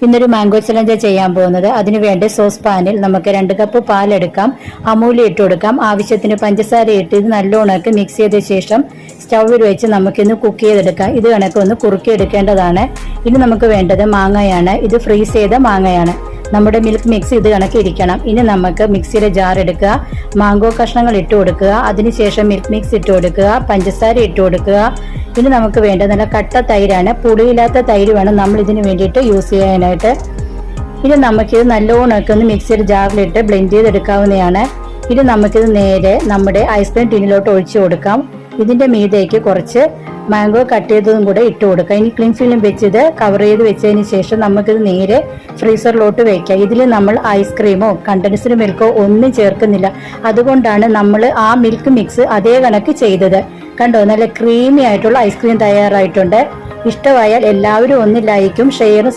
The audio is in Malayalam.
ഇന്നൊരു മാംഗോ ചലഞ്ച് ചെയ്യാൻ പോകുന്നത്. അതിനുവേണ്ടി സോസ് പാനിൽ നമുക്ക് 2 കപ്പ് പാലെടുക്കാം, അമൂലി ഇട്ട് കൊടുക്കാം, ആവശ്യത്തിന് പഞ്ചസാര ഇട്ട് ഇത് നല്ലോണക്ക് മിക്സ് ചെയ്ത ശേഷം സ്റ്റൗവിൽ വെച്ച് നമുക്കിന്ന് കുക്ക് ചെയ്തെടുക്കാം. ഇത് കണക്കൊന്ന് കുറുക്കിയെടുക്കേണ്ടതാണ്. ഇനി നമുക്ക് വേണ്ടത് മാങ്ങയാണ്. ഇത് ഫ്രീസ് ചെയ്ത മാങ്ങയാണ്. നമ്മുടെ മിൽക്ക് മിക്സ് ഇത് കണക്ക് ഇരിക്കണം. ഇനി നമുക്ക് മിക്സിയുടെ ജാർ എടുക്കുക, മാംഗോ കഷ്ണങ്ങൾ ഇട്ട് കൊടുക്കുക, അതിനുശേഷം മിൽക്ക് മിക്സ് ഇട്ട് കൊടുക്കുക, പഞ്ചസാര ഇട്ട് കൊടുക്കുക. ഇനി നമുക്ക് വേണ്ടത് നല്ല കട്ട തൈരാണ്. പുളിയില്ലാത്ത തൈര് വേണം നമ്മൾ ഇതിന് വേണ്ടിയിട്ട് യൂസ് ചെയ്യാനായിട്ട്. ഇനി നമുക്കിത് നല്ലോണമൊക്കെ ഒന്ന് മിക്സിയുടെ ജാറിലിട്ട് ബ്ലെൻഡ് ചെയ്തെടുക്കാവുന്നതാണ്. ഇനി നമുക്കിത് നേരെ നമ്മുടെ ഐസ്ക്രീം ടിന്നിലോട്ട് ഒഴിച്ചു കൊടുക്കാം. ഇതിന്റെ മീതേക്ക് കുറച്ച് മാംഗോ കട്ട് ചെയ്തതും കൂടെ ഇട്ട് കൊടുക്കാം. ഇനി ക്ലിൻ ഫിലിം വെച്ച് ഇത് കവർ ചെയ്ത് വെച്ചതിന് ശേഷം നമുക്കിത് നേരെ ഫ്രീസറിലോട്ട് വെക്കാം. ഇതിൽ നമ്മൾ ഐസ്ക്രീമോ കണ്ടൻസ്ഡ് മിൽക്കോ ഒന്നും ചേർക്കുന്നില്ല. അതുകൊണ്ടാണ് നമ്മൾ ആ മിൽക്ക് മിക്സ് അതേ കണക്ക് ചെയ്തത്. കണ്ടോ, നല്ല ക്രീമി ആയിട്ടുള്ള ഐസ്ക്രീം തയ്യാറായിട്ടുണ്ട്. ഇഷ്ടമായാൽ എല്ലാവരും ഒന്ന് ലൈക്കും ഷെയറും